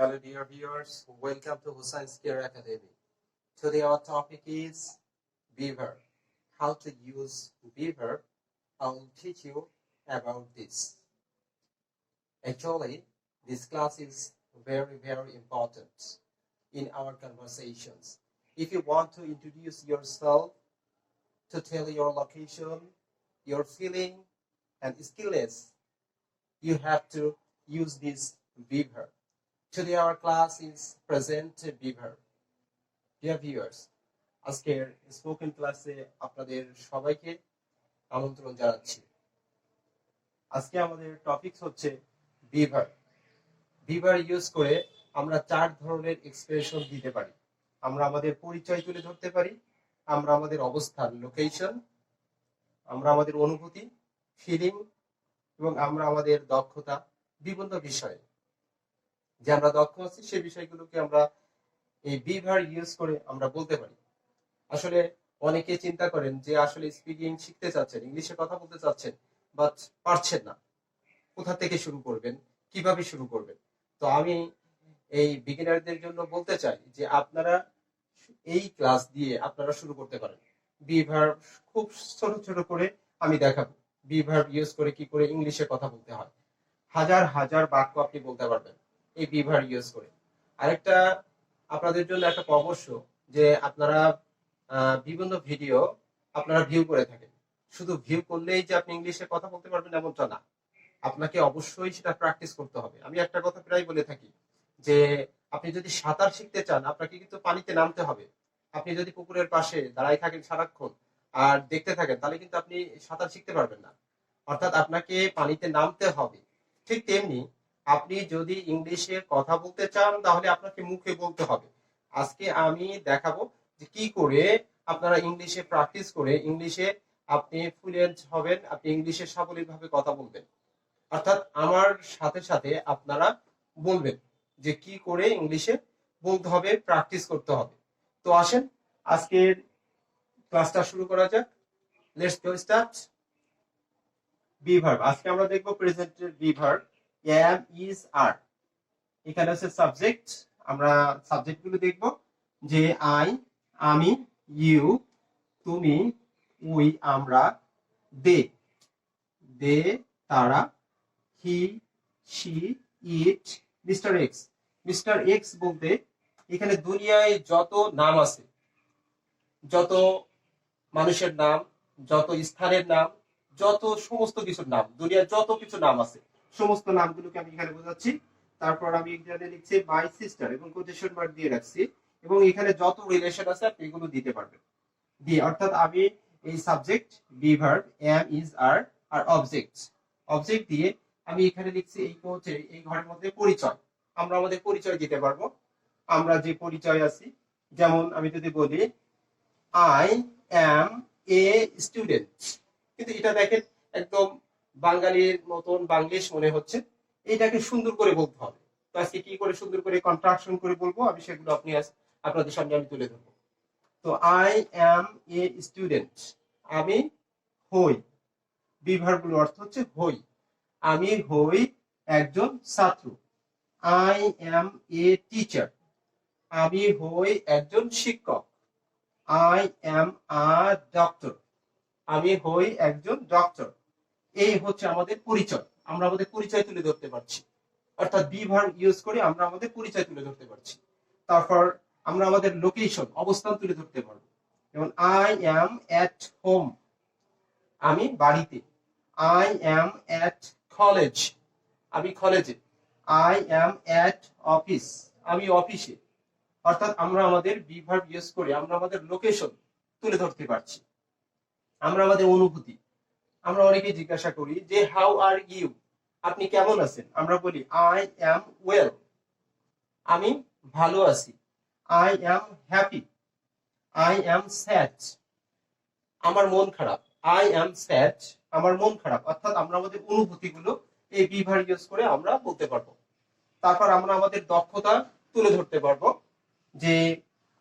Hello dear viewers, welcome to Hossain's Care Academy. Today our topic is beaver. How to use beaver. I will teach you about this. Actually, this class is very important in our conversations. If you want to introduce yourself, to tell your location, your feeling and skills, you have to use this beaver. Today our class is present beaver. Dear viewers, আজকের spoken ক্লাসে আপনাদের সবাইকে আমন্ত্রণ জানাচ্ছি। আজকে আমাদের topic হচ্ছে বিভার। বিভার use করে আমরা চার ধরনের এক্সপ্রেশন দিতে পারি। আমরা আমাদের পরিচয় তুলে ধরতে পারি, আমরা আমাদের অবস্থান লোকেশন, আমরা আমাদের অনুভূতি ফিলিং এবং আমরা আমাদের দক্ষতা বিভিন্ন বিষয়ে যে আমরা দক্ষ আছি সেই বিষয়গুলোকে আমরা এই বিভার ইউজ করে আমরা বলতে পারি। আসলে অনেকে চিন্তা করেন যে আসলে স্পিকিং শিখতে চাচ্ছেন, ইংলিশে কথা বলতে চাচ্ছেন, বাট পারছেন না, কোথা থেকে শুরু করবেন, কিভাবে শুরু করবেন। তো আমি এই বিগিনারদের জন্য বলতে চাই যে আপনারা এই ক্লাস দিয়ে আপনারা শুরু করতে পারেন। বিভার খুব ছোট ছোট করে আমি দেখাবো বিভার ইউজ করে কি করে ইংলিশে কথা বলতে হয়। হাজার বাক্য আপনি বলতে পারবেন এই বিভার ইউজ করে। আরেকটা আপনাদের জন্য একটা পরামর্শ যে আপনারা বিভিন্ন ভিডিও আপনারা ভিউ করে থাকেন, শুধু ভিউ করলেই যে আপনি ইংলিশে কথা বলতে পারবেন এমনটা না, আপনাকে অবশ্যই সেটা প্র্যাকটিস করতে হবে। আমি একটা কথা প্রায় বলে থাকি যে আপনি যদি সাঁতার শিখতে চান আপনাকে কিন্তু পানিতে নামতে হবে। আপনি যদি পুকুরের পাশে দাঁড়ায় থাকেন সারাক্ষণ আর দেখতে থাকেন তাহলে কিন্তু আপনি সাঁতার শিখতে পারবেন না, অর্থাৎ আপনাকে পানিতে নামতে হবে। ঠিক তেমনি আপনি যদি ইংলিশে কথা বলতে চান তাহলে আপনাকে মুখে বলতে হবে। আজকে আমি দেখাবো যে কি করে আপনারা ইংলিশে প্র্যাকটিস করে ইংলিশে আপনি ফ্লুয়েন্ট হবেন, আপনি ইংলিশে সাবলীলভাবে কথা বলবেন। অর্থাৎ আমার সাথে সাথে আপনারা বলবেন যে কি করে ইংলিশে বলতে হবে, প্র্যাকটিস করতে হবে। তো আসেন আজকের ক্লাসটা শুরু করা যাক। Let's go start. বিভার্ব আজকে আমরা দেখব প্রেজেন্টের বিভার্ব am is are। এখানে আছে সাবজেক্ট, আমরা সাবজেক্ট গুলো দেখব যে আই আমি, ইউ তুমি, উই আমরা, দে দে তারা, he she it, mister x. Mister x বলতে এখানে দুনিয়ায় যত নাম আছে, যত মানুষের নাম, যত স্থানের নাম, যত সমস্ত কিছুর নাম, দুনিয়ার যত কিছু নাম আছে সমস্ত নামগুলোকে আমি এখানে বোঝাচ্ছি। তারপর আমি এখানে লিখছি মাই সিস্টার এবং কোটেশন মার্ক দিয়ে রাখছি এবং এখানে যত রিলেশন আছে আপনি এগুলো দিতে পারবেন দিয়ে, অর্থাৎ আমি এই subject be verb am is are আর অবজেক্ট দিয়ে আমি এখানে লিখছি এই হচ্ছে এই ঘরের মধ্যে পরিচয়। আমরা আমাদের পরিচয় দিতে পারবো, আমরা যে পরিচয় আছি। যেমন আমি যদি বলি আই অ্যাম এ স্টুডেন্ট, কিন্তু এটা দেখেন একদম বাঙালির মতন বাংলিশ মনে হচ্ছে, এটাকে সুন্দর করে বলতে হবে। তো আজকে কি করে সুন্দর করে কন্ট্রাকশন করে বলবো আমি সেগুলো আপনাদের সামনে আমি তুলে ধরবো। তো আই অ্যাম এ স্টুডেন্ট, আমি হই, বিভার্বগুলোর অর্থ হচ্ছে হই। আমি হই একজন ছাত্র। আই অ্যাম এ টিচার, আমি হই একজন শিক্ষক। আই অ্যাম আ ডক্টর, আমি হই একজন ডক্টর। এই হচ্ছে আমাদের পরিচয়, আমরা আমাদের পরিচয় তুলে ধরতে পারছি, অর্থাৎ বিভার্ব ইউজ করে আমরা আমাদের পরিচয় তুলে ধরতে পারছি। তারপর আমরা আমাদের লোকেশন অবস্থান তুলে ধরতে পারবো। যেমন আই অ্যাম এট হোম, আমি বাড়িতে। আই অ্যাম এট কলেজ, আমি কলেজে। আই অ্যাম এট অফিস, আমি অফিসে। অর্থাৎ আমরা আমাদের বিভার্ব ইউজ করে আমরা আমাদের লোকেশন তুলে ধরতে পারছি। আমরা আমাদের অনুভূতি, আমরা অনেকে জিজ্ঞাসা করি যে হাউ আর ইউ, আপনি কেমন আছেন। আমরা বলি আই অ্যাম ওয়েল, আমি ভালো আছি। I am happy, I am sad, আমার মন খারাপ। আই অ্যাম স্যাড, আমার মন খারাপ। অর্থাৎ আমরা আমাদের অনুভূতিগুলো এই বিভার ইউজ করে আমরা বলতে পারবো। তারপর আমরা আমাদের দক্ষতা তুলে ধরতে পারবো যে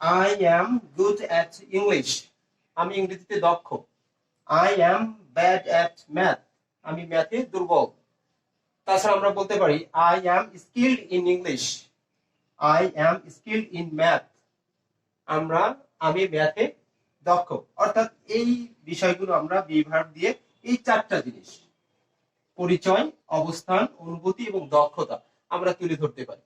I am good at English, আমি ইংরেজিতে দক্ষ। I am bad at math, আমি ম্যাথে দুর্বল। তাছাড়া আমরা বলতে পারি I am skilled in English, I am skilled in math. আমি ম্যাথে দক্ষ। অর্থাৎ এই বিষয়গুলো আমরা বি ভার্ব দিয়ে এই চারটা জিনিস পরিচয়, অবস্থান, অনুভূতি এবং দক্ষতা আমরা তুলে ধরতে পারি।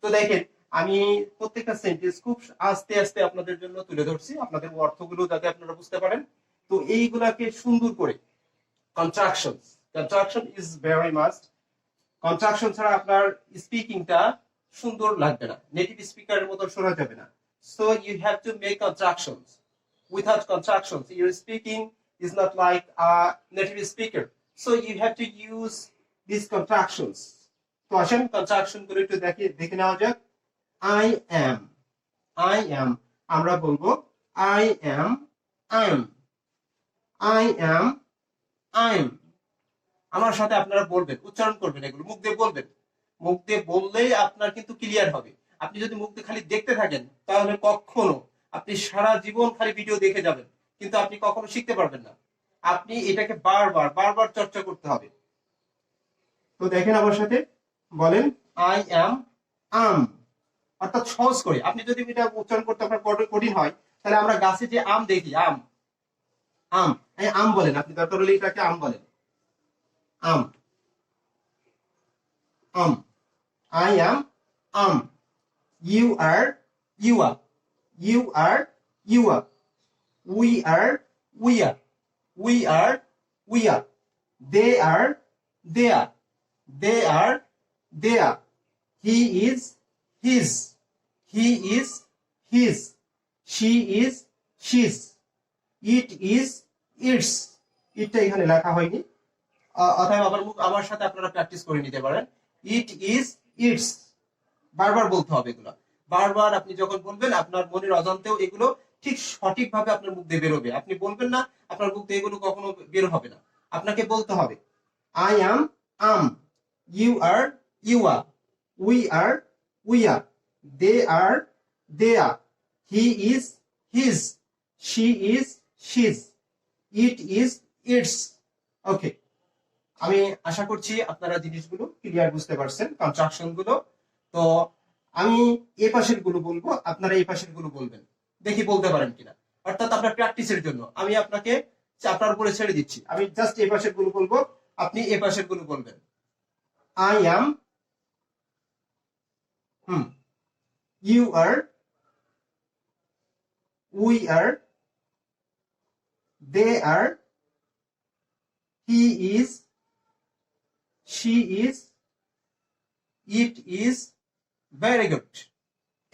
তো দেখেন আমি প্রত্যেকটা সেন্টেন্স খুব আস্তে আস্তে আপনাদের জন্য তুলে ধরছি, আপনাদের অর্থগুলো যাতে আপনারা বুঝতে পারেন। তো এইগুলাকে সুন্দর করে contraction is very must. Contraction ছাড়া আপনার স্পিকিংটা সুন্দর লাগবে না, নেটিভ স্পিকারের মতো শোনা যাবে না। So you have to make contractions. Without contractions your speaking is not like a native speaker. So you have to use this contractions. তো আসেন কন্ট্রাকশন গুলো একটু দেখে নেওয়া যাক। আই অ্যাম আমরা বলবো আই অ্যাম আই অ্যাম আমার সাথে আপনারা বলবেন, উচ্চারণ করবেন, এগুলো মুখ দিয়ে বলবেন। মুখ দিয়ে বললেই আপনার কিন্তু ক্লিয়ার হবে। আপনি যদি মুখ দিয়ে খালি দেখতে থাকেন তাহলে কখনো আপনি সারা জীবন খালি ভিডিও দেখে যাবেন, কিন্তু আপনি কখনো শিখতে পারবেন না। আপনি এটাকে বারবার চর্চা করতে হবে। তো দেখেন আমার সাথে বলেন আই অ্যাম অর্থাৎ সহজ করে। আপনি যদি এটা উচ্চারণ করতে আপনার কঠিন হয় তাহলে আমরা গাছে যে আম দেখি, আম বলেন, আপনি দরকার হলে এটাকে আম বলেন। I am. You are. We are. They are. He is. His. She is. She's. It is. Its. এটা এখানে লেখা হয়নি, অতএব আমার সাথে আপনারা প্র্যাকটিস করে নিতে পারেন। ইট ইজ ইটস, বারবার বলতে হবে এগুলো। বারবার আপনি যখন বলবেন আপনার মনের অজান্তেও এগুলো ঠিক সঠিকভাবে আপনার মুখ দিয়ে বেরোবে। আপনি বলবেন না, আপনার মুখ দিয়ে এগুলো কখনো বের হবে না। আপনাকে বলতে হবে I am you are, we are, they are, he is, he's, she is, she's, it is, it's. Okay, আমি আশা করছি আপনারা জিনিসগুলো ক্লিয়ার বুঝতে পারছেন, কনস্ট্রাকশন গুলো। তো আমি এ পাশের গুলো বলবো, আপনারা এই পাশের গুলো বলবেন, দেখি বলতে পারেন কিনা। অর্থাৎ আপনার প্র্যাকটিসের জন্য আমি আপনাকে আপনার উপরে ছেড়ে দিচ্ছি। আমি জাস্ট এ পাশের গুলো বলবো, আপনি এ পাশের গুলো বলবেন। I am, you are, we are, they are, he is, she is, it is, very good।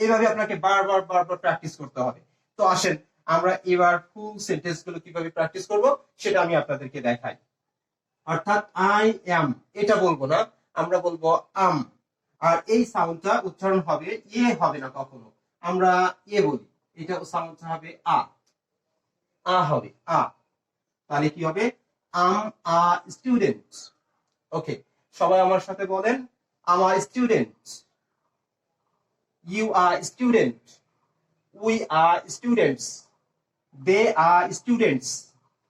এইভাবে আপনাকে বারবার প্র্যাকটিস করতে হবে। তো আসেন আমরা এবার ফুল সেন্টেন্স গুলো কিভাবে প্র্যাকটিস করব সেটা আমি আপনাদেরকে দেখাই। অর্থাৎ আই অ্যাম এটা বলবো না, আমরা বলবো আম। আর এই সাউন্ডটা উচ্চারণ হবে হবে না কখনো, আমরা বলি। এটা সাউন্ডটা হবে হবে তাহলে কি হবে? আম আ স্টুডেন্ট। ওকে, সবাই আমার সাথে বলেন আমার student. You are student, we are students, they are students.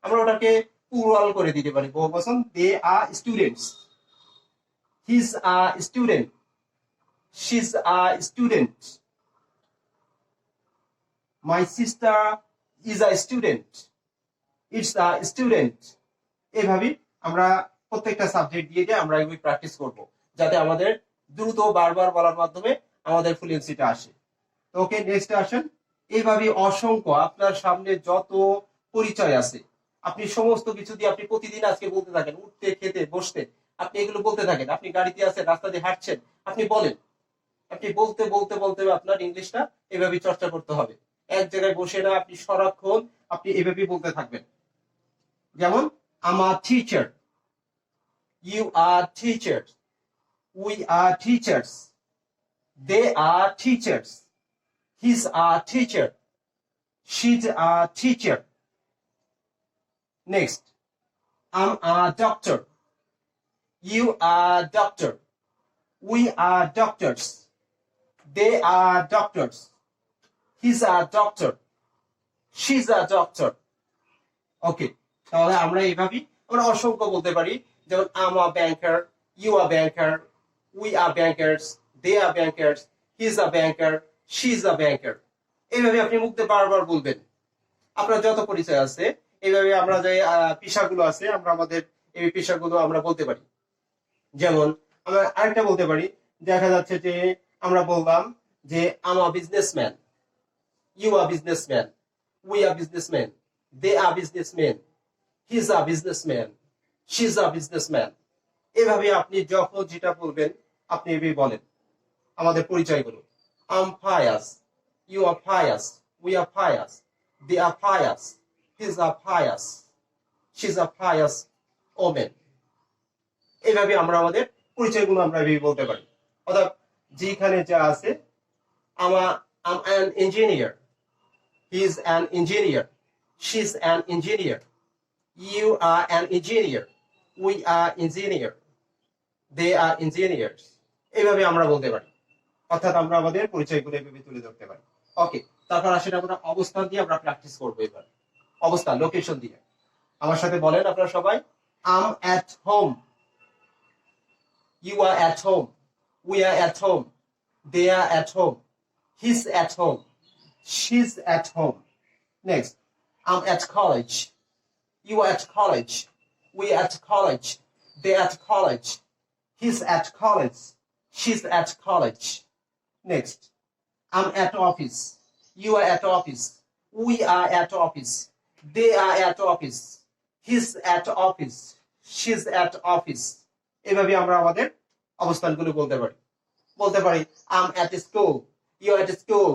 আমরা ওটাকে প্লুরাল করে দিতে পারি, বহুবচন, they are students. He's are student, she's are student, my sister is a student, it's a student. এইভাবে আমরা প্রত্যেকটা সাবজেক্ট দিয়ে আমরা এগুলি প্র্যাকটিস করব, যাতে আমাদের দ্রুত বারবার বলার মাধ্যমে আমাদের ফ্লুয়েন্সিটা আসে। ওকে, নেক্সট আসেন। এইভাবে অসংখ্য আপনার সামনে যত পরিচয় আছে, আপনি সমস্ত কিছু দিয়ে আপনি প্রতিদিন আজকে বলতে থাকেন, উঠতে, খেতে, বসতে, আপনি এগুলো বলতে থাকেন। আপনি গাড়িতে আছেন, রাস্তা দিয়ে হাঁটছেন, আপনি বলেন। আপনি বলতে আপনার ইংলিশটা এভাবে চর্চা করতে হবে। এক জায়গায় বসে না, আপনি সারাক্ষণ আপনি এভাবে বলতে থাকবেন। যেমন আমার teacher, you are teachers, we are teachers, they are teachers, he's a teacher, she's a teacher. Next, I'm a doctor, you are doctor, we are doctors, they are doctors, he's a doctor, she's a doctor. Okay, তাহলে আমরা এইভাবে আমরা অসংখ্য বলতে পারি। যেমন I'm a banker, you are banker, we are bankers, they are bankers, he is a banker, she is a banker. এইভাবে আপনি মুখ দিয়ে বারবার বলবেন। আপনার যত পরিচয় আছে এইভাবে আমরা যে পেশাগুলো আছে আমরা আমাদের এই পেশাগুলো আমরা বলতে পারি। যেমন আমরা আরেকটা বলতে পারি, দেখা যাচ্ছে যে আমরা বললাম যে I'm a businessman, you are businessman, we are businessman, they are businessman, he is a businessman, she is a businessman. এভাবে আপনি যখন যেটা বলবেন আপনি এভাবে বলেন আমাদের পরিচয়গুলো। I'm pious, you are pious, we are pious, they are pious, he's a pious, she's a pious woman। এইভাবে আমরা আমাদের পরিচয়গুলো আমরা এইভাবে বলতে পারি। অর্থাৎ যেখানে যা আছে I'm an engineer, he's an engineer, she's an engineer, you are an engineer, we are engineer, they are engineers। এইভাবে আমরা বলতে পারি। অর্থাৎ আমরা আমাদের পরিচয়গুলো এইভাবে তুলে ধরতে পারি। ওকে, তারপর আসলে আমরা অবস্থান দিয়ে আমরা প্র্যাকটিস করবো। এবার অবস্থান, লোকেশন দিয়ে আমার সাথে বলেন আপনারা সবাই। I'm at home, you are at home, we are at home, they are at home, he's at home, she's at home. Next, I'm at college, you are at college, we are at college, they are at college, he's at college, she's at college. Next, I'm at office, you are at office, we are at office, they are at office, he's at office, she's at office। এভাবে আমরা আমাদের অবস্থানগুলো বলতে পারি I'm at school, you are at school,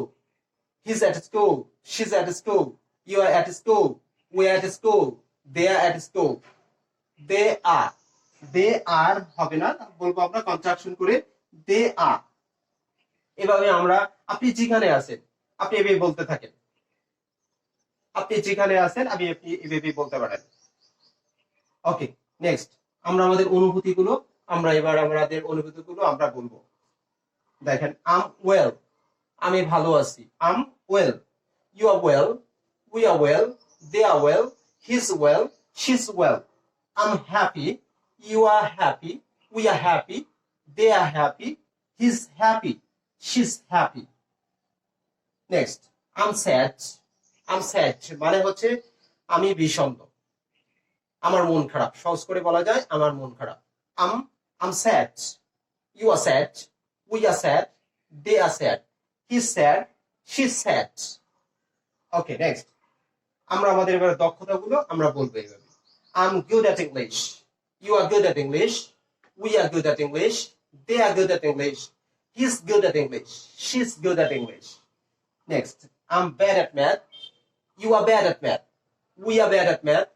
he's at school, she's at school, you are at school, we are at school, they are at school। they are হবে না, বলবো আমরা contraction করে they are। এভাবে আমরা আপনি যেখানে আছেন আপনি এভাবে বলতে থাকেন, আপনি যেখানে আছেন আপনি এভাবে বলতে পারেন। ওকে, নেক্সট আমরা আমাদের অনুভূতিগুলো আমরা বলবো। দেখেন, আম ওয়েল, আমি ভালো আছি। I'm well, you are well, we are well, they are well, he's well, she's well. I'm happy, you are happy, we are happy, they are happy, he's happy, she's happy। Next, I'm sad, মানে হচ্ছে আমি বিষণ্ণ, আমার মন খারাপ। সহজ করে বলা যায় আমার মন খারাপ। I'm sad, you are sad, we are sad, they are sad, he's sad, she's sad। Okay, next আমরা আমাদের এবার দক্ষতাগুলো আমরা বলবো এইভাবে। I'm good at English, you are good at English, we are good at English, they are good at English, he's good at English, she's good at English। Next, I'm bad at math, you are bad at math, we are bad at math,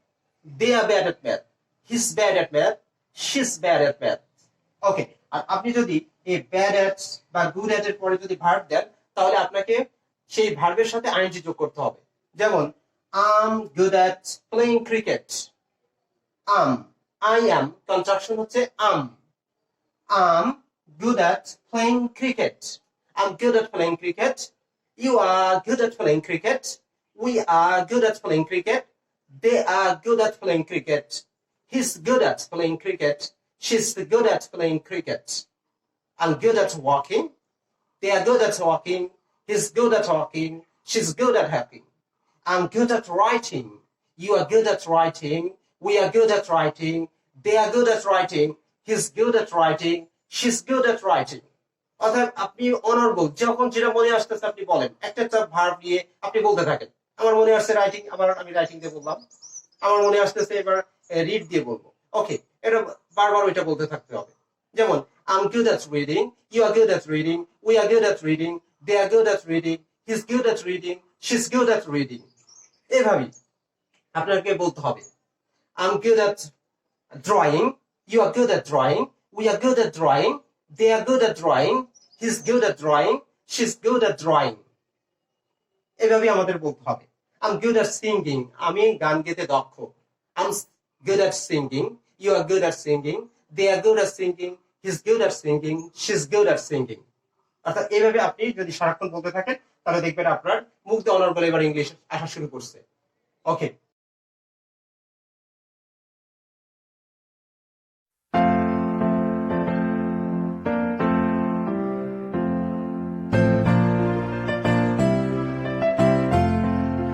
they are bad at math, he's bad at math, she's bad at math। Okay, আর আপনি যদি এই bad at বা good at এর পরে যদি verb দেন তাহলে আপনাকে সেই ভার্বের সাথে আইএনজি যোগ করতে হবে। যেমন I'm good at playing cricket, I am contraction হচ্ছে I'm good at playing cricket, I'm good at playing cricket, you are good at playing cricket, we are good at playing cricket, they are good at playing cricket, he's good at playing cricket, she's good at playing cricket। I'm good at walking, they are good at walking, he's good at walking, she's good at walking। I'm good at writing, you are good at writing, we are good at writing, they are good at writing, he's good at writing, she's good at writing। অর্থাৎ আপনি অনর্গল যখন যেটা মনে আসতেছে আপনি বলেন, একটা ভার্ব নিয়ে আপনি বলতে থাকেন। আমার মনে আসছে রাইটিং, আমি রাইটিং দিয়ে বললাম। আমার মনে আসতেছে এবার রিড দিয়ে বলবো। ওকে, এটা বারবার ওইটা বলতে থাকতে হবে। যেমন I'm good at reading, you are good at reading, we are good at reading, they are good at reading, he's good at reading, she's good at reading। এভাবেই আপনাকে বলতে হবে। I'm good at drawing, you are good at drawing, we are good at drawing, they are good at drawing, he's good at drawing, she's good at drawing। এভাবে আমাদের বলতে হবে। I'm good at singing, আমি গান গেতে দক্ষ। I'm good at singing, you are good at singing, they are good at singing, he's good at singing, she's good at singing। অর্থাৎ এইভাবে আপনি যদি সারাক্ষণ বলতে থাকেন তাহলে দেখবেন আপনার মুখ দিয়ে অনর্গল এবার ইংলিশ আসা শুরু করছে। ওকে।